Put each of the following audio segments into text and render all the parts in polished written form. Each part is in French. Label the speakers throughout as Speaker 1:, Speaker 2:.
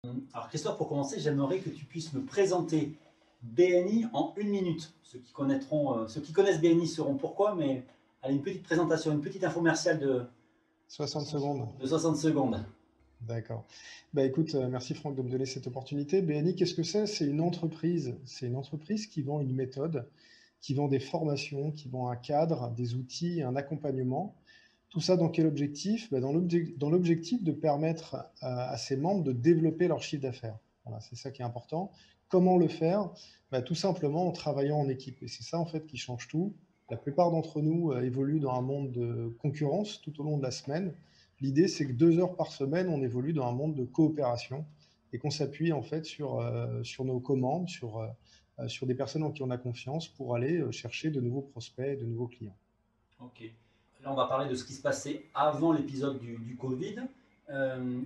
Speaker 1: Alors Christophe, pour commencer, j'aimerais que tu puisses me présenter BNI en 1 minute. Ceux qui connaissent BNI sauront pourquoi, mais allez, une petite présentation, une petite infomerciale
Speaker 2: 60 secondes.
Speaker 1: de 60 secondes.
Speaker 2: D'accord. Bah écoute, merci Franck de me donner cette opportunité. BNI, qu'est-ce que c'est? C'est une entreprise. C'est une entreprise qui vend une méthode, qui vend des formations, qui vend un cadre, des outils, un accompagnement. Tout ça dans quel objectif? Bah, dans l'objectif de permettre à ses membres de développer leur chiffre d'affaires. Voilà, c'est ça qui est important. Comment le faire? Bah, tout simplement en travaillant en équipe. Et c'est ça en fait qui change tout. La plupart d'entre nous évoluent dans un monde de concurrence tout au long de la semaine. L'idée, c'est que 2 heures par semaine, on évolue dans un monde de coopération et qu'on s'appuie en fait sur nos commandes, sur des personnes en qui on a confiance pour aller chercher de nouveaux prospects, de nouveaux clients.
Speaker 1: Ok. Là, on va parler de ce qui se passait avant l'épisode du Covid.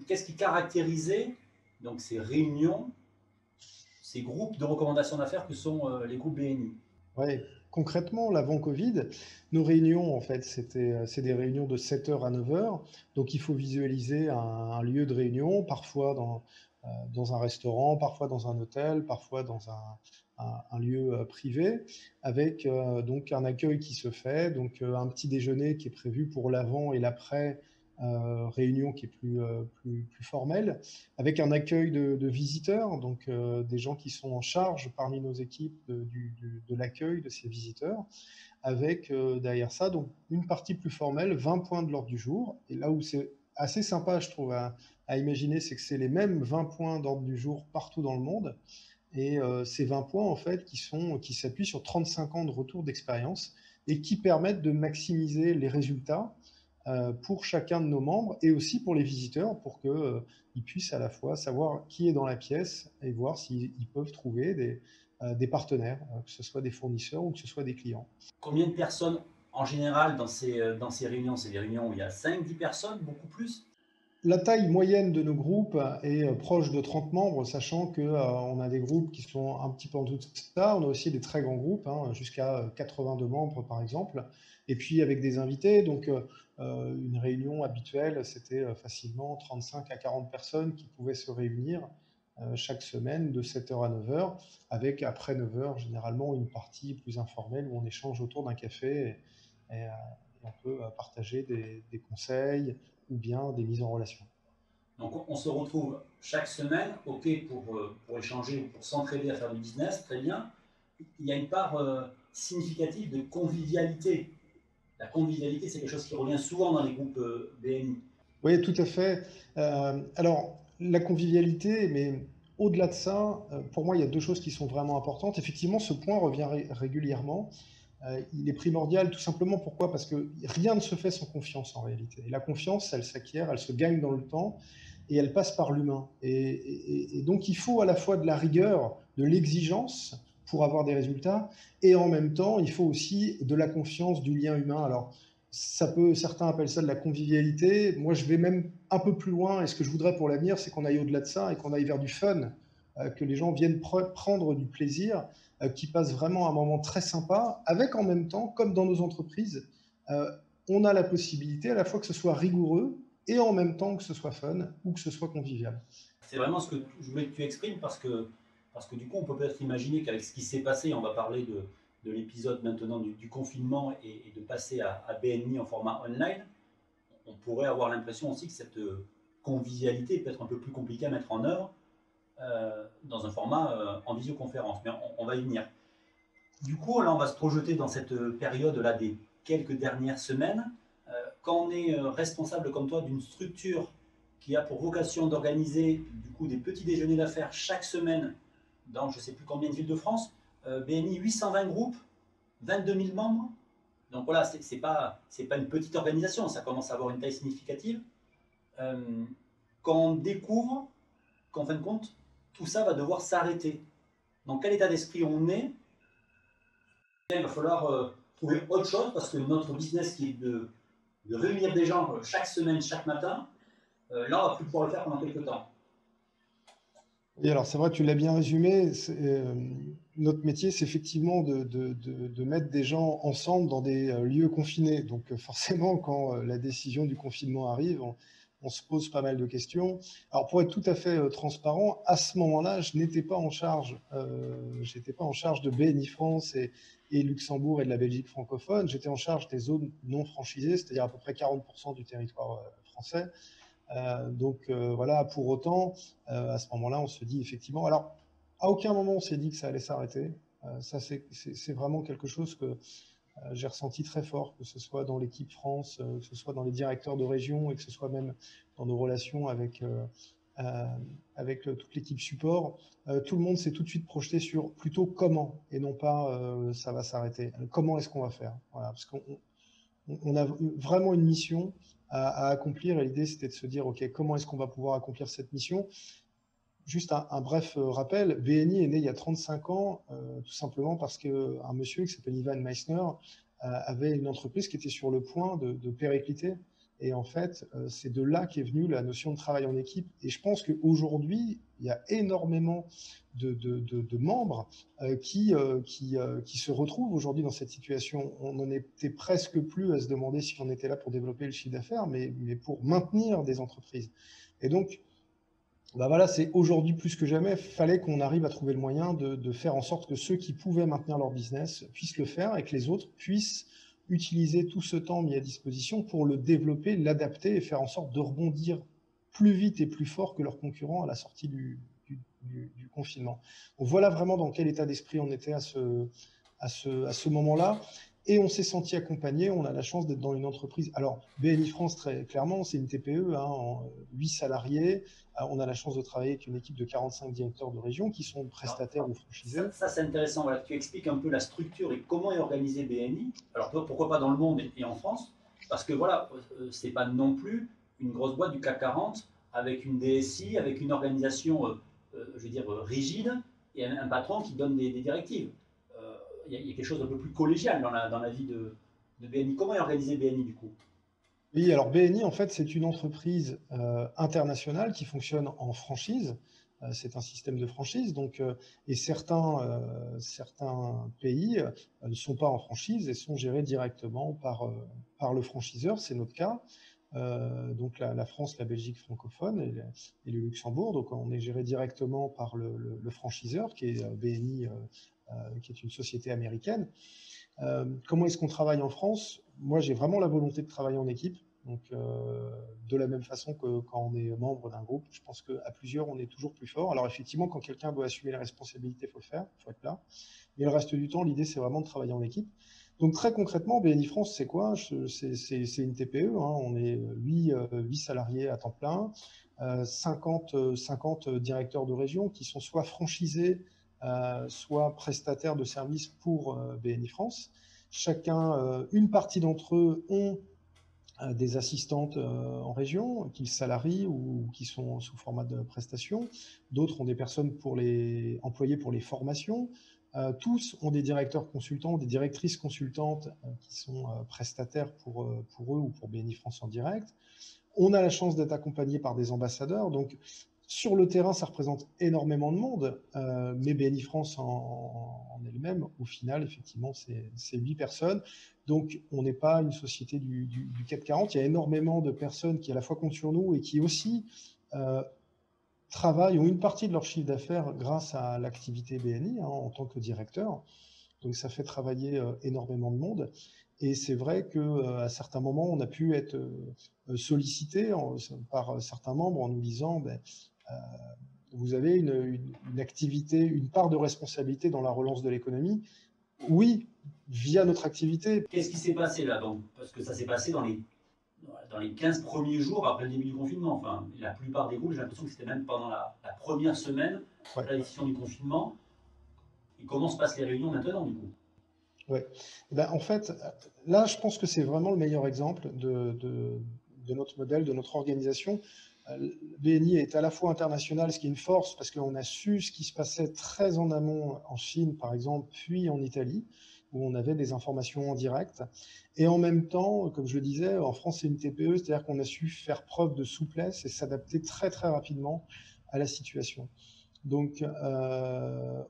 Speaker 1: Qu'est-ce qui caractérisait donc ces réunions, ces groupes de recommandations d'affaires que sont les groupes BNI?
Speaker 2: Ouais, concrètement, l'avant Covid, nos réunions, en fait, c'est des réunions de 7 heures à 9 heures. Donc, il faut visualiser un lieu de réunion, parfois dans un restaurant, parfois dans un hôtel, parfois dans un lieu privé, avec donc un accueil qui se fait, donc un petit déjeuner qui est prévu pour l'avant et l'après réunion qui est plus formelle, avec un accueil de visiteurs, donc des gens qui sont en charge parmi nos équipes de l'accueil de ces visiteurs, avec derrière ça donc une partie plus formelle, 20 points de l'ordre du jour. Et là où c'est assez sympa, je trouve, à imaginer, c'est que c'est les mêmes 20 points d'ordre du jour partout dans le monde. Et ces 20 points, en fait, qui s'appuient sur 35 ans de retour d'expérience et qui permettent de maximiser les résultats pour chacun de nos membres et aussi pour les visiteurs pour qu'ils puissent à la fois savoir qui est dans la pièce et voir s'ils peuvent trouver des partenaires, que ce soit des fournisseurs ou que ce soit des clients.
Speaker 1: Combien de personnes en général dans ces réunions? C'est des réunions où il y a 5, 10 personnes, beaucoup plus?
Speaker 2: La taille moyenne de nos groupes est proche de 30 membres, sachant que on a des groupes qui sont un petit peu en dessous de ça. On a aussi des très grands groupes, hein, jusqu'à 82 membres par exemple. Et puis avec des invités, donc une réunion habituelle, c'était facilement 35 à 40 personnes qui pouvaient se réunir chaque semaine de 7 heures à 9 heures, avec après 9 heures généralement une partie plus informelle où on échange autour d'un café et on peut partager des conseils ou bien des mises en relation.
Speaker 1: Donc on se retrouve chaque semaine, ok, pour échanger, pour s'entraider à faire du business, très bien. Il y a une part significative de convivialité. La convivialité, c'est quelque chose qui revient souvent dans les groupes BNI.
Speaker 2: Oui, tout à fait. Alors, la convivialité, mais au-delà de ça, pour moi, il y a deux choses qui sont vraiment importantes. Effectivement, ce point revient régulièrement. Il est primordial tout simplement pourquoi? Parce que rien ne se fait sans confiance en réalité. Et la confiance, elle s'acquiert, elle se gagne dans le temps et elle passe par l'humain. Et donc il faut à la fois de la rigueur, de l'exigence pour avoir des résultats et en même temps il faut aussi de la confiance, du lien humain. Alors certains appellent ça de la convivialité. Moi je vais même un peu plus loin et ce que je voudrais pour l'avenir c'est qu'on aille au-delà de ça et qu'on aille vers du fun, que les gens viennent prendre du plaisir, qui passent vraiment un moment très sympa, avec en même temps, comme dans nos entreprises, euh, on a la possibilité à la fois que ce soit rigoureux et en même temps que ce soit fun ou que ce soit convivial.
Speaker 1: C'est vraiment ce que je voulais que tu exprimes parce que du coup, on peut peut-être imaginer qu'avec ce qui s'est passé, on va parler de l'épisode maintenant du confinement et de passer à BNI en format online, on pourrait avoir l'impression aussi que cette convivialité peut être un peu plus compliquée à mettre en œuvre dans un format en visioconférence. Mais on va y venir. Du coup, là, on va se projeter dans cette période-là des quelques dernières semaines. Quand on est responsable comme toi d'une structure qui a pour vocation d'organiser du coup des petits déjeuners d'affaires chaque semaine dans je ne sais plus combien de villes de France, BNI 820 groupes, 22 000 membres. Donc voilà, c'est pas une petite organisation, ça commence à avoir une taille significative. Euh, Quand on découvre qu'en fin de compte, tout ça va devoir s'arrêter. Dans quel état d'esprit on est? Il va falloir trouver autre chose parce que notre business qui est de réunir des gens chaque semaine, chaque matin, là, on va plus pouvoir le faire pendant quelques temps.
Speaker 2: Oui, alors c'est vrai, tu l'as bien résumé. Notre métier, c'est effectivement de mettre des gens ensemble dans des lieux confinés. Donc forcément, quand la décision du confinement arrive, on se pose pas mal de questions. Alors pour être tout à fait transparent, à ce moment-là, je n'étais pas en charge, j'étais pas en charge de BNI France et Luxembourg et de la Belgique francophone. J'étais en charge des zones non franchisées, c'est-à-dire à peu près 40% du territoire français. Donc voilà, pour autant, à ce moment-là, on se dit effectivement. Alors, à aucun moment on s'est dit que ça allait s'arrêter. Ça, c'est vraiment quelque chose que j'ai ressenti très fort, que ce soit dans l'équipe France, que ce soit dans les directeurs de région et que ce soit même dans nos relations avec toute l'équipe support. Tout le monde s'est tout de suite projeté sur plutôt comment et non pas ça va s'arrêter. Comment est-ce qu'on va faire? Voilà, parce qu'on a vraiment une mission à accomplir et l'idée c'était de se dire ok, comment est-ce qu'on va pouvoir accomplir cette mission? Juste un bref rappel, BNI est né il y a 35 ans, tout simplement parce qu'un monsieur qui s'appelle Ivan Meissner avait une entreprise qui était sur le point de péricliter. Et en fait, c'est de là qu'est venue la notion de travail en équipe. Et je pense qu'aujourd'hui, il y a énormément de membres qui se retrouvent aujourd'hui dans cette situation. On n'en était presque plus à se demander si on était là pour développer le chiffre d'affaires, mais pour maintenir des entreprises. Et donc, bah voilà, c'est aujourd'hui plus que jamais, fallait qu'on arrive à trouver le moyen de faire en sorte que ceux qui pouvaient maintenir leur business puissent le faire et que les autres puissent utiliser tout ce temps mis à disposition pour le développer, l'adapter et faire en sorte de rebondir plus vite et plus fort que leurs concurrents à la sortie du confinement. Donc voilà vraiment dans quel état d'esprit on était à ce moment-là. Et on s'est senti accompagné, on a la chance d'être dans une entreprise. Alors, BNI France, très clairement, c'est une TPE, hein, 8 salariés. On a la chance de travailler avec une équipe de 45 directeurs de région qui sont prestataires ou franchisés.
Speaker 1: Ça c'est intéressant. Voilà. Tu expliques un peu la structure et comment est organisé BNI. Alors, pourquoi pas dans le monde et en France? Parce que voilà, c'est pas non plus une grosse boîte du CAC 40 avec une DSI, avec une organisation, je veux dire, rigide et un patron qui donne des directives. Il y a quelque chose d'un peu plus collégial dans la vie de BNI. Comment est organisé BNI du coup?
Speaker 2: Oui, alors BNI, en fait, c'est une entreprise internationale qui fonctionne en franchise. C'est un système de franchise, donc, et certains pays ne sont pas en franchise et sont gérés directement par le franchiseur. C'est notre cas. Donc la France, la Belgique francophone et le Luxembourg. Donc on est géré directement par le franchiseur qui est BNI, qui est une société américaine. Comment est-ce qu'on travaille en France? Moi, j'ai vraiment la volonté de travailler en équipe. Donc, de la même façon que quand on est membre d'un groupe, je pense qu'à plusieurs, on est toujours plus fort. Alors, effectivement, quand quelqu'un doit assumer la responsabilité, il faut le faire, il faut être là. Mais le reste du temps, l'idée, c'est vraiment de travailler en équipe. Donc, très concrètement, BNI France, c'est quoi? C'est une TPE. Hein. On est 8 salariés à temps plein, 50 directeurs de région qui sont soit franchisés, soit prestataires de services pour BNI France. Chacun, une partie d'entre eux ont des assistantes en région, qu'ils salarient ou qui sont sous format de prestation. D'autres ont des personnes employées pour les formations. Tous ont des directeurs consultants, des directrices consultantes qui sont prestataires pour eux ou pour BNI France en direct. On a la chance d'être accompagné par des ambassadeurs. Donc, sur le terrain, ça représente énormément de monde, mais BNI France en elle-même, au final, effectivement, c'est 8 personnes. Donc, on n'est pas une société du CAC 40. Il y a énormément de personnes qui à la fois comptent sur nous et qui aussi travaillent, ont une partie de leur chiffre d'affaires grâce à l'activité BNI hein, en tant que directeur. Donc, ça fait travailler énormément de monde. Et c'est vrai qu'à certains moments, on a pu être sollicité par certains membres en nous disant vous avez une activité, une part de responsabilité dans la relance de l'économie. Oui, via notre activité.
Speaker 1: Qu'est-ce qui s'est passé là donc? Parce que ça s'est passé dans les 15 premiers jours après le début du confinement. Enfin, la plupart des groupes, j'ai l'impression que c'était même pendant la première semaine de la décision du confinement. Et comment se passent les réunions maintenant du coup?
Speaker 2: Ouais. Ben, en fait, là, je pense que c'est vraiment le meilleur exemple de notre modèle, de notre organisation. BNI est à la fois international, ce qui est une force, parce qu'on a su ce qui se passait très en amont en Chine, par exemple, puis en Italie, où on avait des informations en direct. Et en même temps, comme je le disais, en France, c'est une TPE, c'est-à-dire qu'on a su faire preuve de souplesse et s'adapter très, très rapidement à la situation. Donc,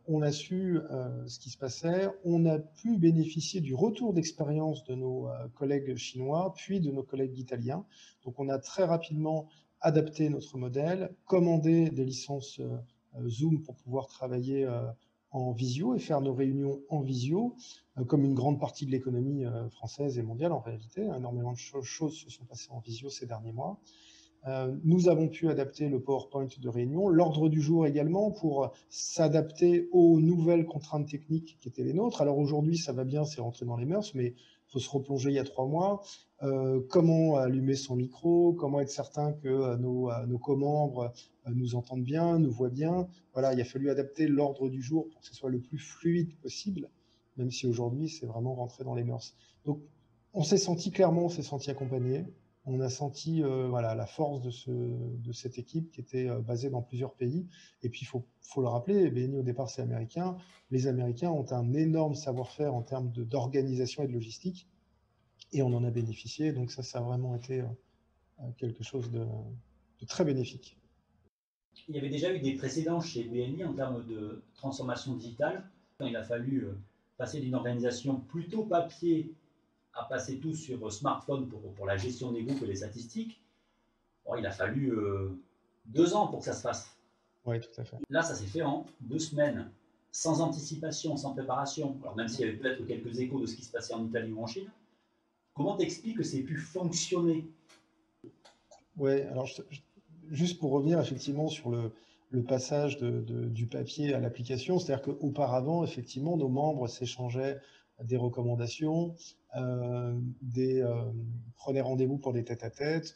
Speaker 2: on a su ce qui se passait. On a pu bénéficier du retour d'expérience de nos collègues chinois, puis de nos collègues italiens. Donc, on a très rapidement adapter notre modèle, commander des licences Zoom pour pouvoir travailler en visio et faire nos réunions en visio, comme une grande partie de l'économie française et mondiale en réalité. Énormément de choses se sont passées en visio ces derniers mois. Nous avons pu adapter le PowerPoint de réunion, l'ordre du jour également pour s'adapter aux nouvelles contraintes techniques qui étaient les nôtres. Alors aujourd'hui, ça va bien, c'est rentré dans les mœurs, mais il faut se replonger il y a 3 mois. Comment allumer son micro, comment être certain que nos co-membres nous entendent bien, nous voient bien. Voilà, il a fallu adapter l'ordre du jour pour que ce soit le plus fluide possible, même si aujourd'hui, c'est vraiment rentré dans les mœurs. Donc, on s'est senti clairement, on s'est senti accompagné. On a senti voilà, la force de cette équipe qui était basée dans plusieurs pays. Et puis, faut le rappeler, BNI au départ, c'est américain. Les Américains ont un énorme savoir-faire en termes d'organisation et de logistique. Et on en a bénéficié. Donc ça a vraiment été quelque chose de très bénéfique.
Speaker 1: Il y avait déjà eu des précédents chez BNI en termes de transformation digitale. Il a fallu passer d'une organisation plutôt papier à passer tout sur smartphone pour la gestion des groupes et les statistiques. Bon, il a fallu 2 ans pour que ça se fasse.
Speaker 2: Oui, tout à fait.
Speaker 1: Là, ça s'est fait en 2 semaines, sans anticipation, sans préparation. Alors même s'il y avait peut-être quelques échos de ce qui se passait en Italie ou en Chine, comment t'expliques que c'est pu fonctionner?
Speaker 2: Oui, alors juste pour revenir effectivement sur le passage du papier à l'application, c'est-à-dire qu'auparavant, effectivement, nos membres s'échangeaient des recommandations, prenaient rendez-vous pour des tête-à-tête,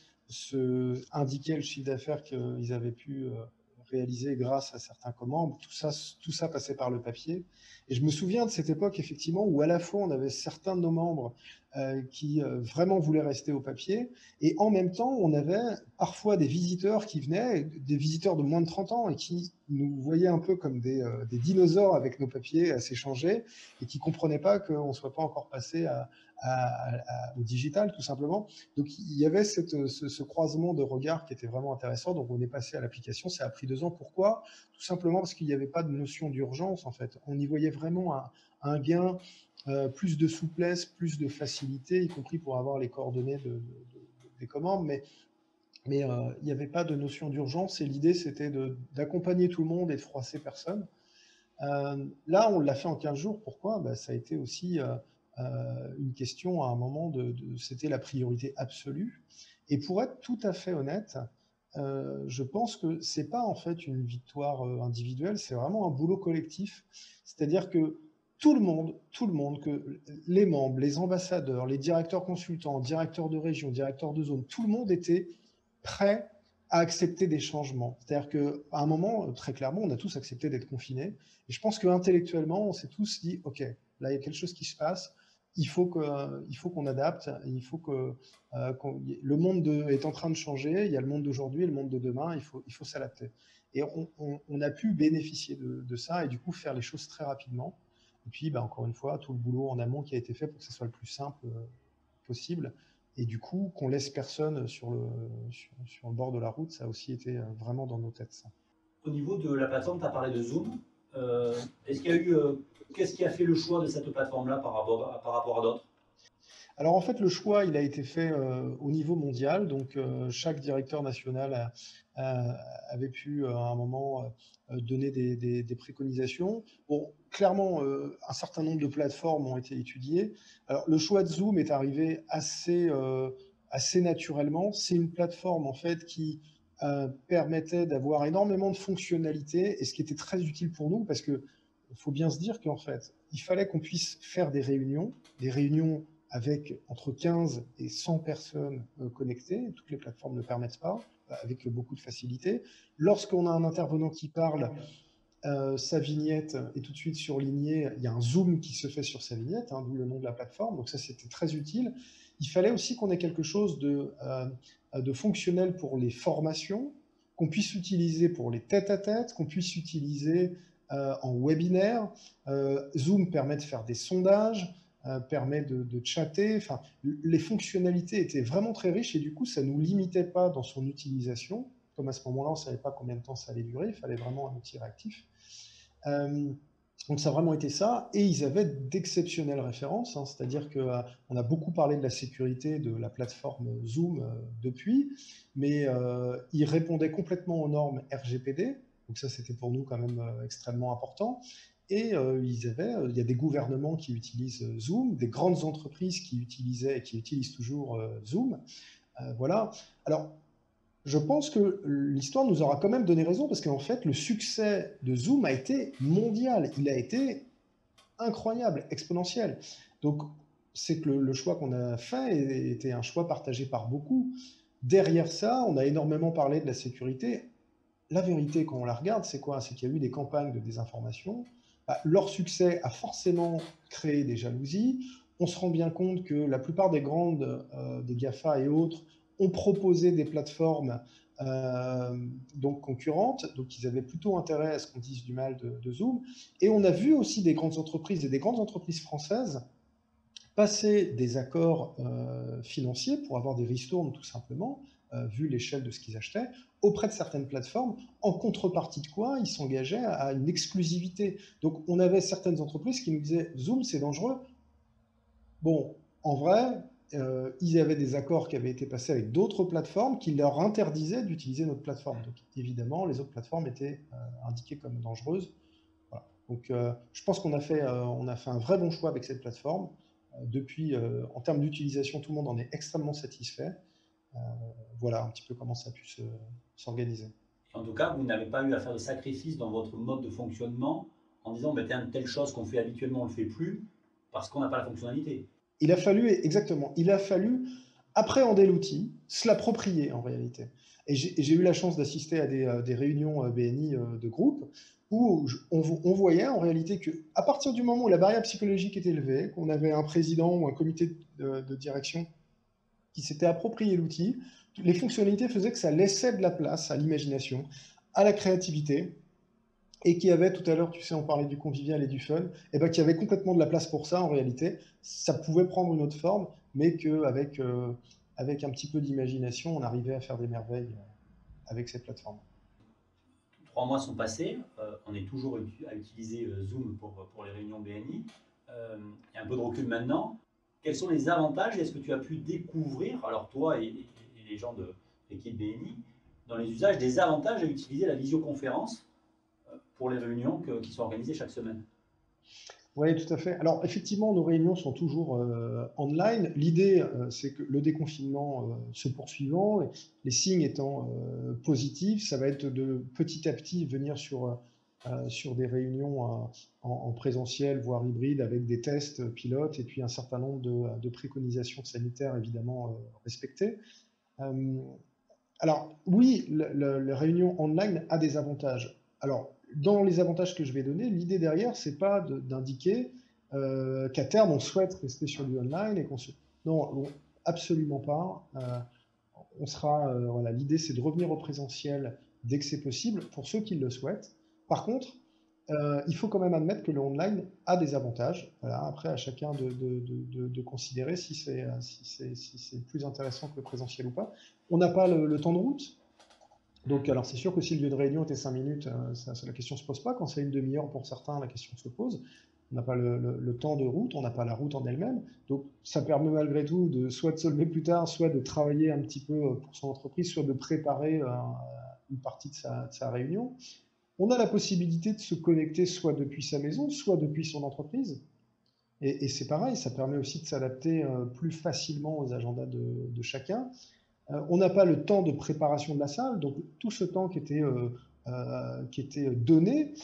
Speaker 2: indiquaient le chiffre d'affaires qu'ils avaient pu réaliser grâce à certains membres. Tout ça passait par le papier. Et je me souviens de cette époque, effectivement, où à la fois on avait certains de nos membres qui vraiment voulaient rester au papier, et en même temps, on avait parfois des visiteurs qui venaient, des visiteurs de moins de 30 ans, et qui nous voyaient un peu comme des dinosaures avec nos papiers à s'échanger, et qui ne comprenaient pas qu'on ne soit pas encore passé au digital, tout simplement. Donc il y avait ce croisement de regards qui était vraiment intéressant. Donc on est passé à l'application, ça a pris 2 ans. Pourquoi? Tout simplement parce qu'il n'y avait pas de notion d'urgence, en fait. On y voyait vraiment un gain, plus de souplesse, plus de facilité, y compris pour avoir les coordonnées des commandes, mais il n'y avait pas de notion d'urgence, et l'idée c'était d'accompagner tout le monde et de froisser personne. Là, on l'a fait en 15 jours. Pourquoi? Ça a été aussi une question à un moment c'était la priorité absolue. Et pour être tout à fait honnête, je pense que c'est pas en fait une victoire individuelle, c'est vraiment un boulot collectif. C'est-à-dire que tout le monde, que les membres, les ambassadeurs, les directeurs consultants, directeurs de région, directeurs de zone, tout le monde était prêt à accepter des changements. C'est-à-dire qu'à un moment, très clairement, on a tous accepté d'être confinés. Et je pense qu'intellectuellement, on s'est tous dit, OK, là, il y a quelque chose qui se passe. Il faut qu'on adapte. Il faut le monde est en train de changer. Il y a le monde d'aujourd'hui et le monde de demain. Il faut s'adapter. Et on a pu bénéficier de ça et du coup faire les choses très rapidement. Et puis, encore une fois, tout le boulot en amont qui a été fait pour que ce soit le plus simple possible. Et du coup, qu'on laisse personne sur le bord de la route, ça a aussi été vraiment dans nos têtes, ça.
Speaker 1: Au niveau de la plateforme, tu as parlé de Zoom. Est-ce qu'il y a eu, qu'est-ce qui a fait le choix de cette plateforme-là par rapport à d'autres?
Speaker 2: Alors en fait, le choix, il a été fait au niveau mondial. Donc chaque directeur national avait pu à un moment donner des préconisations. Bon, clairement, un certain nombre de plateformes ont été étudiées. Alors le choix de Zoom est arrivé assez naturellement. C'est une plateforme en fait qui permettait d'avoir énormément de fonctionnalités, et ce qui était très utile pour nous, parce que il faut bien se dire qu'en fait, il fallait qu'on puisse faire des réunions avec entre 15 et 100 personnes connectées. Toutes les plateformes ne le permettent pas, avec beaucoup de facilité. Lorsqu'on a un intervenant qui parle, sa vignette est tout de suite surlignée. Il y a un zoom qui se fait sur sa vignette, d'où le nom de la plateforme. Donc ça, c'était très utile. Il fallait aussi qu'on ait quelque chose de fonctionnel pour les formations, qu'on puisse utiliser pour les tête-à-tête, qu'on puisse utiliser en webinaire. Zoom permet de faire des sondages, permet de chatter. Enfin, les fonctionnalités étaient vraiment très riches, et du coup, ça ne nous limitait pas dans son utilisation. Comme à ce moment-là, on ne savait pas combien de temps ça allait durer, il fallait vraiment un outil réactif. Donc ça a vraiment été ça, et ils avaient d'exceptionnelles références, hein, c'est-à-dire qu'on a beaucoup parlé de la sécurité de la plateforme Zoom depuis, mais ils répondaient complètement aux normes RGPD, donc ça c'était pour nous quand même extrêmement important, et il y a des gouvernements qui utilisent Zoom, des grandes entreprises qui utilisaient et qui utilisent toujours Zoom, voilà. Alors je pense que l'histoire nous aura quand même donné raison parce qu'en fait, le succès de Zoom a été mondial. Il a été incroyable, exponentiel. Donc, c'est que le choix qu'on a fait était un choix partagé par beaucoup. Derrière ça, on a énormément parlé de la sécurité. La vérité, quand on la regarde, c'est quoi? C'est qu'il y a eu des campagnes de désinformation. Bah, leur succès a forcément créé des jalousies. On se rend bien compte que la plupart des grandes, des GAFA et autres, ont proposé des plateformes euh, donc concurrentes, donc ils avaient plutôt intérêt à ce qu'on dise du mal de Zoom. Et on a vu aussi des grandes entreprises et des grandes entreprises françaises passer des accords financiers pour avoir des ristournes tout simplement, vu l'échelle de ce qu'ils achetaient, auprès de certaines plateformes, en contrepartie de quoi ils s'engageaient à une exclusivité. Donc on avait certaines entreprises qui nous disaient Zoom c'est dangereux. Bon, en vrai, ils avaient des accords qui avaient été passés avec d'autres plateformes qui leur interdisaient d'utiliser notre plateforme. Donc évidemment, les autres plateformes étaient indiquées comme dangereuses. Voilà. Donc je pense on a fait un vrai bon choix avec cette plateforme. Depuis, en termes d'utilisation, tout le monde en est extrêmement satisfait. Euh, voilà un petit peu comment ça a pu s'organiser.
Speaker 1: En tout cas, vous n'avez pas eu à faire de sacrifice dans votre mode de fonctionnement en disant, ben, telle chose qu'on fait habituellement, on ne le fait plus parce qu'on n'a pas la fonctionnalité.
Speaker 2: Il a fallu, exactement, il a fallu appréhender l'outil, se l'approprier en réalité. Et j'ai eu la chance d'assister à des réunions BNI de groupe où on voyait en réalité qu'à partir du moment où la barrière psychologique était élevée, qu'on avait un président ou un comité de direction qui s'était approprié l'outil, les fonctionnalités faisaient que ça laissait de la place à l'imagination, à la créativité, et qui avait tout à l'heure, tu sais, on parlait du convivial et du fun, et ben qui avait complètement de la place pour ça en réalité. Ça pouvait prendre une autre forme, mais qu'avec avec un petit peu d'imagination, on arrivait à faire des merveilles avec cette plateforme.
Speaker 1: 3 mois sont passés, on est toujours à utiliser Zoom pour les réunions BNI. Il y a un peu de recul maintenant. Quels sont les avantages? Est-ce que tu as pu découvrir, alors toi et les gens de l'équipe BNI, dans les usages, des avantages à utiliser la visioconférence pour les réunions qui sont organisées chaque semaine?
Speaker 2: Oui, tout à fait. Alors, effectivement, nos réunions sont toujours online. L'idée, c'est que le déconfinement se poursuivant, les signes étant positifs, ça va être de petit à petit venir sur des réunions en présentiel, voire hybride, avec des tests pilotes et puis un certain nombre de préconisations sanitaires évidemment respectées. Euh, alors, oui, la réunion online a des avantages. Alors, dans les avantages que je vais donner, l'idée derrière, c'est pas d'indiquer qu'à terme, on souhaite rester sur du online et qu'on se... Non, absolument pas. Voilà, l'idée, c'est de revenir au présentiel dès que c'est possible pour ceux qui le souhaitent. Par contre, il faut quand même admettre que le online a des avantages. Voilà, après, à chacun de considérer si c'est plus intéressant que le présentiel ou pas. On n'a pas le temps de route. Donc, alors c'est sûr que si le lieu de réunion était 5 minutes, la question ne se pose pas. Quand c'est une demi-heure pour certains, la question se pose. On n'a pas le temps de route, on n'a pas la route en elle-même. Donc, ça permet malgré tout soit de se lever plus tard, soit de travailler un petit peu pour son entreprise, soit de préparer une partie de sa réunion. On a la possibilité de se connecter soit depuis sa maison, soit depuis son entreprise. Et c'est pareil, ça permet aussi de s'adapter plus facilement aux agendas de chacun. On n'a pas le temps de préparation de la salle, donc tout ce temps qui était donné,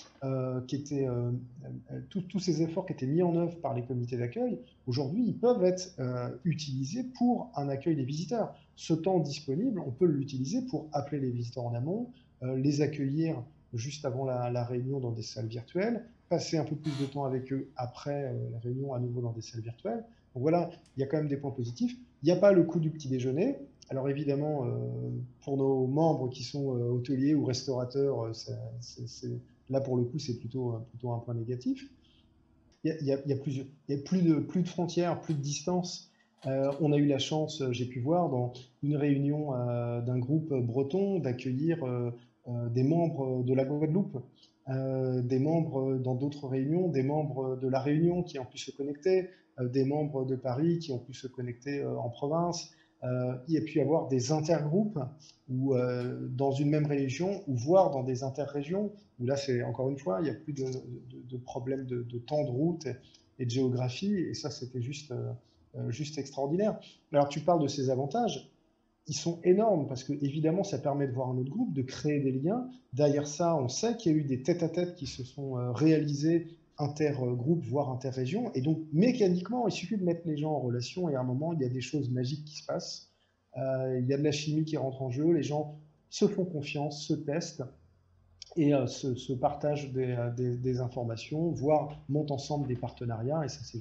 Speaker 2: tous ces efforts qui étaient mis en œuvre par les comités d'accueil, aujourd'hui, ils peuvent être utilisés pour un accueil des visiteurs. Ce temps disponible, on peut l'utiliser pour appeler les visiteurs en amont, les accueillir juste avant la réunion dans des salles virtuelles, passer un peu plus de temps avec eux après la réunion à nouveau dans des salles virtuelles. Donc voilà, il y a quand même des points positifs. Il n'y a pas le coût du petit déjeuner. Alors évidemment, pour nos membres qui sont hôteliers ou restaurateurs, là pour le coup c'est plutôt un point négatif. Il y a plus de frontières, plus de distance. On a eu la chance, j'ai pu voir dans une réunion d'un groupe breton d'accueillir des membres de la Guadeloupe. des membres dans d'autres réunions, des membres de la Réunion qui ont pu se connecter, des membres de Paris qui ont pu se connecter en province. Il y a pu y avoir des intergroupes ou dans une même région, ou voire dans des interrégions, où là, c'est encore une fois, il n'y a plus de problème de temps de route et de géographie, et ça, c'était juste extraordinaire. Alors, tu parles de ces avantages, ils sont énormes parce que évidemment ça permet de voir un autre groupe, de créer des liens. Derrière ça, on sait qu'il y a eu des tête-à-tête qui se sont réalisés intergroupes, voire interrégions. Et donc mécaniquement, il suffit de mettre les gens en relation et à un moment, il y a des choses magiques qui se passent. Il y a de la chimie qui rentre en jeu, les gens se font confiance, se testent et se partagent des informations, voire montent ensemble des partenariats. Et ça, c'est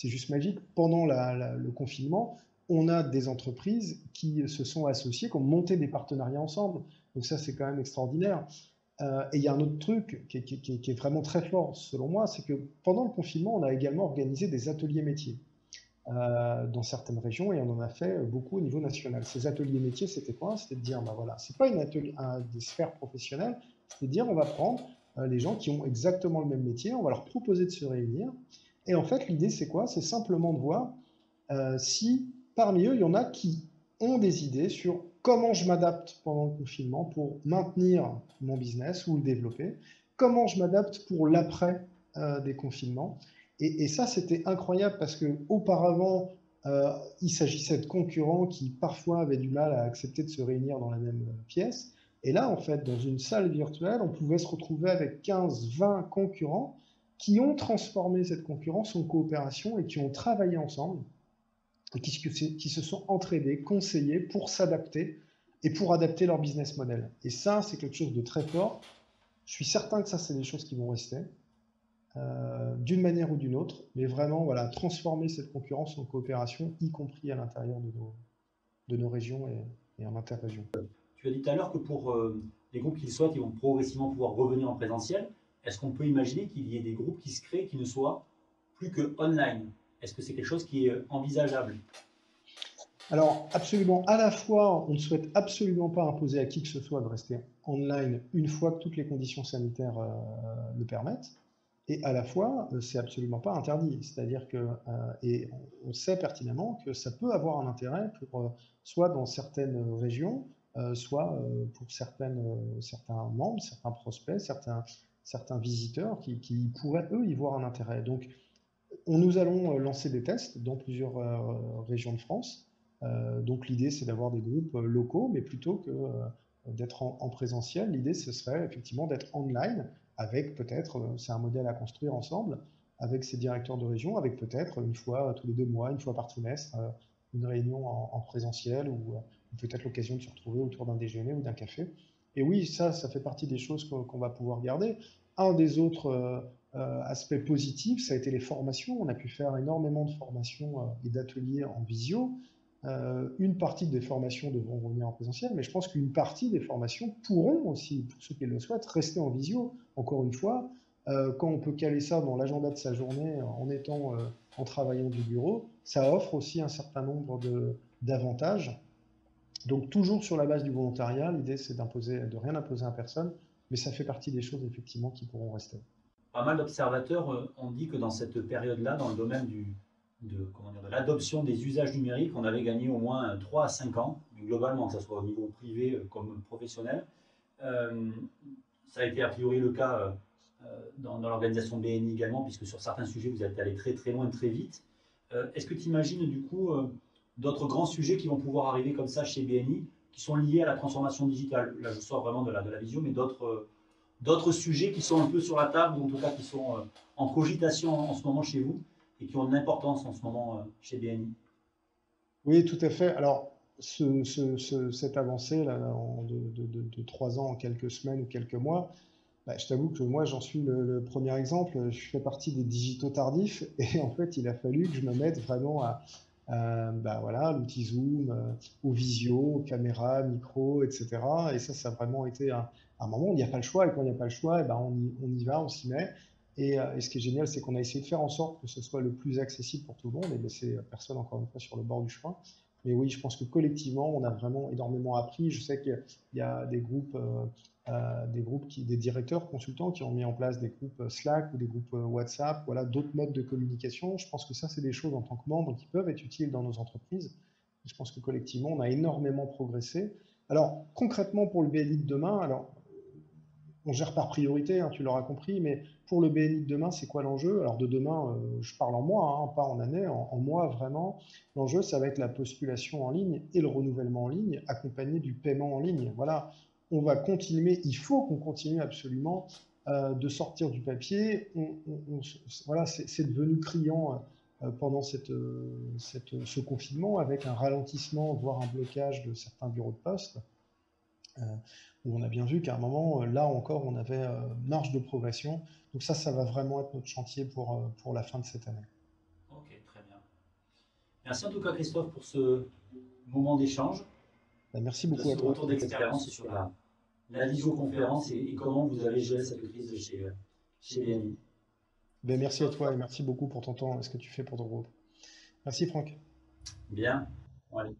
Speaker 2: juste magique. Pendant le confinement, on a des entreprises qui se sont associées, qui ont monté des partenariats ensemble. Donc ça, c'est quand même extraordinaire. Et il y a un autre truc qui est vraiment très fort, selon moi, c'est que pendant le confinement, on a également organisé des ateliers métiers dans certaines régions et on en a fait beaucoup au niveau national. Ces ateliers métiers, c'était quoi? C'était de dire, ben voilà, c'est pas des sphères professionnelles, c'est de dire, on va prendre les gens qui ont exactement le même métier, on va leur proposer de se réunir. Et en fait, l'idée, c'est quoi? C'est simplement de voir si parmi eux, il y en a qui ont des idées sur comment je m'adapte pendant le confinement pour maintenir mon business ou le développer, comment je m'adapte pour l'après des confinements. Et ça, c'était incroyable parce que auparavant, il s'agissait de concurrents qui parfois avaient du mal à accepter de se réunir dans la même pièce. Et là, en fait, dans une salle virtuelle, on pouvait se retrouver avec 15, 20 concurrents qui ont transformé cette concurrence en coopération et qui ont travaillé ensemble et qui se sont entraînés, conseillés pour s'adapter et pour adapter leur business model. Et ça, c'est quelque chose de très fort. Je suis certain que ça, c'est des choses qui vont rester d'une manière ou d'une autre, mais vraiment, voilà, transformer cette concurrence en coopération, y compris à l'intérieur de nos régions et en interrégion.
Speaker 1: Tu as dit tout à l'heure que pour les groupes qui le souhaitent, ils vont progressivement pouvoir revenir en présentiel. Est-ce qu'on peut imaginer qu'il y ait des groupes qui se créent qui ne soient plus que online? Est-ce que c'est quelque chose qui est envisageable?
Speaker 2: Alors, absolument, à la fois, on ne souhaite absolument pas imposer à qui que ce soit de rester online une fois que toutes les conditions sanitaires le permettent, et à la fois, c'est absolument pas interdit. C'est-à-dire que, et on sait pertinemment que ça peut avoir un intérêt pour, soit dans certaines régions, soit pour certains membres, certains prospects, certains visiteurs qui pourraient, eux, y voir un intérêt. Donc, nous allons lancer des tests dans plusieurs régions de France. Donc l'idée, c'est d'avoir des groupes locaux, mais plutôt que d'être en présentiel, l'idée, ce serait effectivement d'être online avec peut-être, c'est un modèle à construire ensemble, avec ces directeurs de région, avec peut-être une fois tous les 2 mois, une fois par trimestre, une réunion en présentiel ou peut-être l'occasion de se retrouver autour d'un déjeuner ou d'un café. Et oui, ça fait partie des choses qu'on va pouvoir garder. Un des autres aspects positifs, ça a été les formations. On a pu faire énormément de formations et d'ateliers en visio. Une partie des formations devront revenir en présentiel, mais je pense qu'une partie des formations pourront aussi, pour ceux qui le souhaitent, rester en visio. Encore une fois, quand on peut caler ça dans l'agenda de sa journée en travaillant du bureau, ça offre aussi un certain nombre d'avantages. Donc toujours sur la base du volontariat, l'idée c'est de rien imposer à personne, mais ça fait partie des choses effectivement qui pourront rester.
Speaker 1: Pas mal d'observateurs ont dit que dans cette période-là, dans le domaine de l'adoption des usages numériques, on avait gagné au moins 3 à 5 ans, globalement, que ce soit au niveau privé comme professionnel. Euh, Ça a été a priori le cas dans l'organisation BNI également, puisque sur certains sujets, vous êtes allé très très loin, très vite. Est-ce que tu imagines du coup d'autres grands sujets qui vont pouvoir arriver comme ça chez BNI, qui sont liés à la transformation digitale? Là, je sors vraiment de la vision, mais d'autres sujets qui sont un peu sur la table, ou en tout cas qui sont en cogitation en ce moment chez vous, et qui ont une importance en ce moment chez BNI?
Speaker 2: Oui, tout à fait. Alors, cette avancée là, de 3 ans en quelques semaines ou quelques mois, bah, je t'avoue que moi, j'en suis le premier exemple. Je fais partie des digitaux tardifs et en fait, il a fallu que je me mette vraiment bah, voilà, l'outil Zoom, aux visio, aux caméras, micro, etc. Et ça a vraiment été un moment où il n'y a pas le choix. Et quand il n'y a pas le choix, eh ben, on y va, on s'y met. Et ce qui est génial, c'est qu'on a essayé de faire en sorte que ce soit le plus accessible pour tout le monde et laisser personne, encore une fois, sur le bord du chemin. Mais oui, je pense que collectivement, on a vraiment énormément appris. Je sais qu'il y a des groupes des directeurs consultants qui ont mis en place des groupes Slack ou des groupes WhatsApp, voilà, d'autres modes de communication. Je pense que ça, c'est des choses en tant que membre qui peuvent être utiles dans nos entreprises. Je pense que collectivement, on a énormément progressé. Alors, concrètement, pour le BNI de demain, alors, on gère par priorité, hein, tu l'auras compris, mais pour le BNI de demain, c'est quoi l'enjeu? Alors de demain, je parle en mois, hein, pas en année, en mois vraiment. L'enjeu, ça va être la postulation en ligne et le renouvellement en ligne, accompagné du paiement en ligne. Voilà, on va continuer, il faut qu'on continue absolument de sortir du papier. Voilà, c'est devenu criant pendant ce confinement, avec un ralentissement, voire un blocage de certains bureaux de poste. Euh, où on a bien vu qu'à un moment, là encore, on avait marge de progression. Donc ça va vraiment être notre chantier pour la fin de cette année.
Speaker 1: Ok, très bien. Merci en tout cas Christophe pour ce moment d'échange,
Speaker 2: Ben, merci
Speaker 1: de
Speaker 2: beaucoup à
Speaker 1: ce
Speaker 2: toi.
Speaker 1: retour d'expérience sur la visioconférence et comment vous avez géré cette crise chez BNI.
Speaker 2: Ben, merci à toi et merci beaucoup pour ton temps et ce que tu fais pour ton groupe. Merci Franck.
Speaker 1: Bien. Bon, allez.